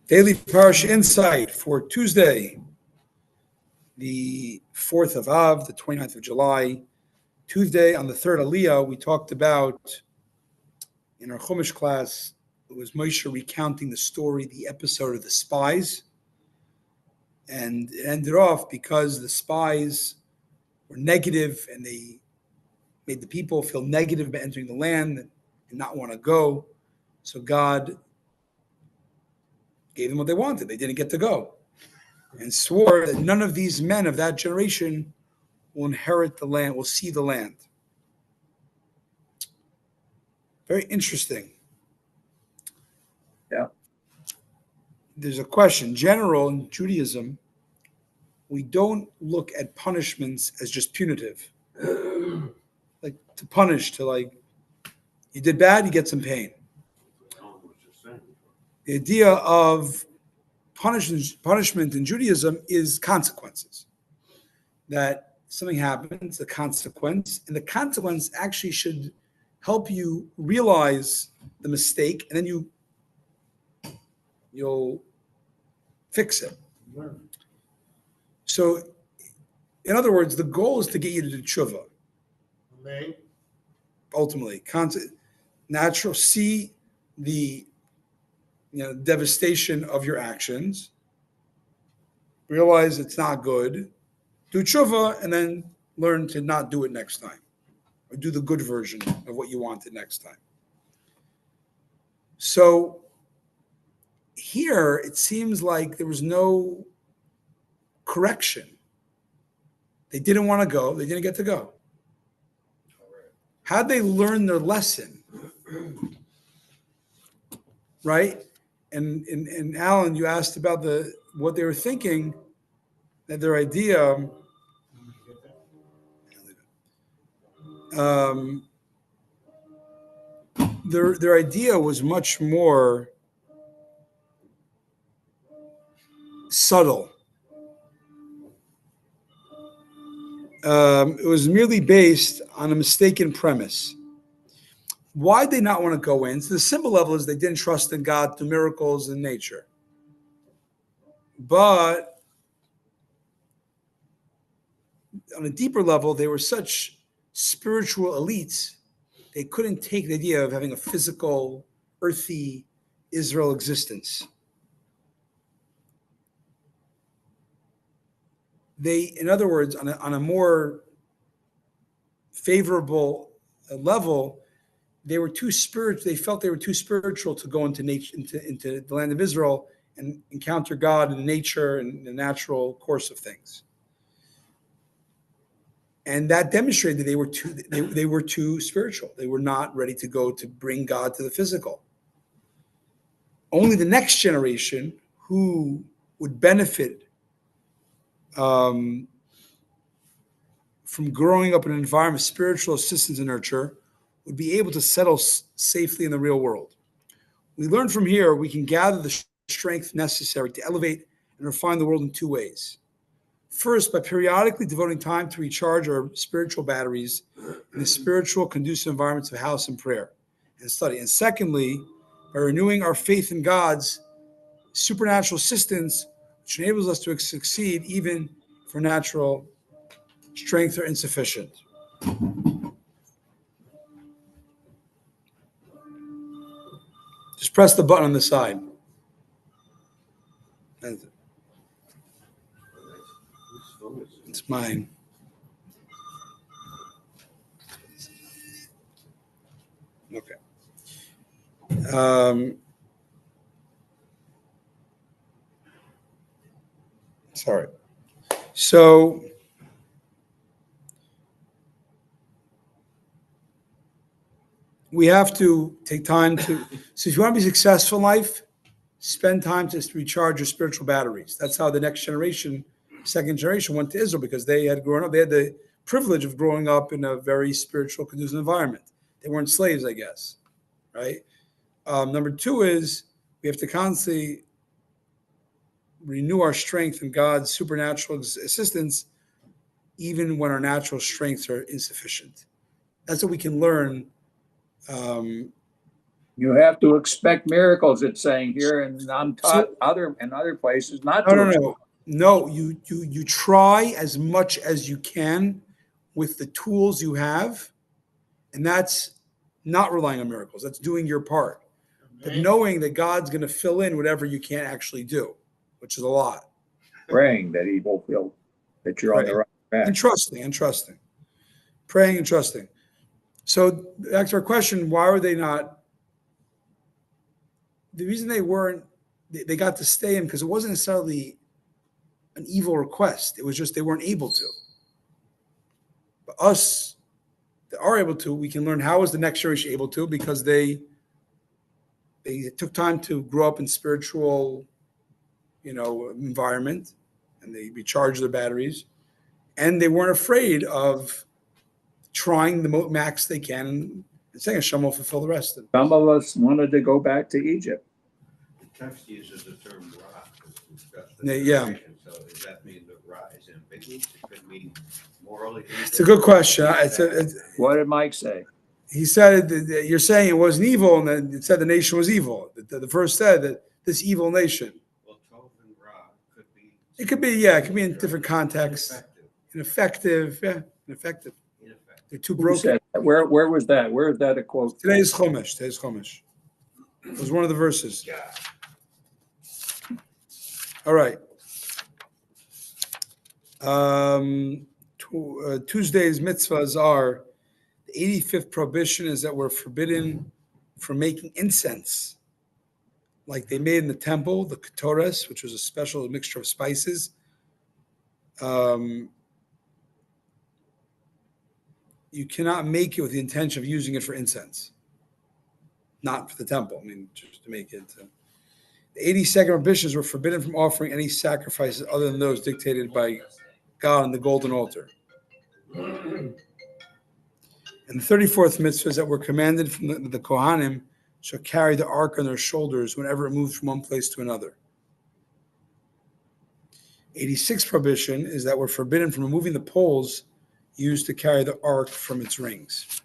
Daily Parsha Insight for Tuesday, the 4th of Av, the 29th of July. Tuesday on the third Aliyah, we talked about, in our Chumash class, it was Moshe recounting the story, the episode of the spies. And it ended off because the spies were negative and they made the people feel negative about entering the land and not want to go. So God gave them what they wanted. They didn't get to go. And swore that none of these men of that generation will inherit the land, will see the land. Very interesting. Yeah. There's a question. General in Judaism, we don't look at punishments as just punitive. Like to punish, to like, you did bad, you get some pain. The idea of punishment in Judaism is consequences. That something happens, the consequence, and the consequence actually should help you realize the mistake, and then you'll fix it. So, in other words, the goal is to get you to do tshuva. Ultimately, natural, see the devastation of your actions, realize it's not good, do tshuva, and then learn to not do it next time, or do the good version of what you wanted next time. So here, it seems like there was no correction. They didn't want to go. They didn't get to go. How'd they learn their lesson? Right? And Alan, you asked about what they were thinking, that their idea their idea was much more subtle. It was merely based on a mistaken premise. Why did they not want to go in? So the simple level is they didn't trust in God through miracles in nature. But on a deeper level, they were such spiritual elites, they couldn't take the idea of having a physical, earthy Israel existence. They, in other words, on a more favorable level, they were too spiritual. They felt they were too spiritual to go into nature, into the land of Israel and encounter God in nature and the natural course of things. And that demonstrated they were too spiritual. They were not ready to go to bring God to the physical. Only the next generation, who would benefit from growing up in an environment of spiritual assistance and nurture, would be able to settle safely in the real world. We learn from here we can gather the strength necessary to elevate and refine the world in two ways. First, by periodically devoting time to recharge our spiritual batteries in the spiritual conducive environments of house and prayer and study. And secondly, by renewing our faith in God's supernatural assistance, which enables us to succeed even if our natural strength are insufficient. Just press the button on the side. It's mine. Okay. Sorry. So we have to take time to, so if you want to be successful in life, spend time to recharge your spiritual batteries. That's how the next generation, second generation, went to Israel, because they had grown up, they had the privilege of growing up in a very spiritual, conducive environment. They weren't slaves, I guess, right? Number two is we have to constantly renew our strength in God's supernatural assistance, even when our natural strengths are insufficient. That's what we can learn You have to expect miracles, it's saying here, and I'm taught So, in other places not no, to no, expect. no, no. You try as much as you can with the tools you have, and that's not relying on miracles. That's doing your part, but knowing that God's going to fill in whatever you can't actually do, which is a lot. Praying that he will feel that you're on the Praying right and track. trusting, praying and trusting. So back to our question: why were they not? The reason they weren't, they got to stay in because it wasn't necessarily an evil request. It was just they weren't able to. But us that are able to, we can learn how is the next generation able to because they took time to grow up in spiritual, environment, and they recharged their batteries, and they weren't afraid of trying the max they can and saying Hashem will fulfill the rest of it. Some of us wanted to go back to Egypt. The text uses the term Ra to discuss Yeah, the yeah. generation. So does that mean that Ra is ambiguous? It could mean morally evil. It's a good question. What did Mike say? He said you're saying it wasn't evil, and then it said the nation was evil. The verse said that this evil nation. Well, Tov and Ra could be. It could be, yeah, it could be in different contexts. Ineffective, yeah, ineffective. They're too Who broken. said that? Where was that? Where is that a quote? Today's Chumash. It was one of the verses. All right. Tuesday's mitzvahs are the 85th prohibition is that we're forbidden from making incense like they made in the temple, the ketores, which was a special mixture of spices. You cannot make it with the intention of using it for incense, not for the temple. I mean, just to make it. The 82nd prohibitions were forbidden from offering any sacrifices other than those dictated by God on the golden altar. And the 34th mitzvah is that we're commanded from the Kohanim shall carry the ark on their shoulders whenever it moves from one place to another. 86th prohibition is that we're forbidden from removing the poles used to carry the ark from its rings.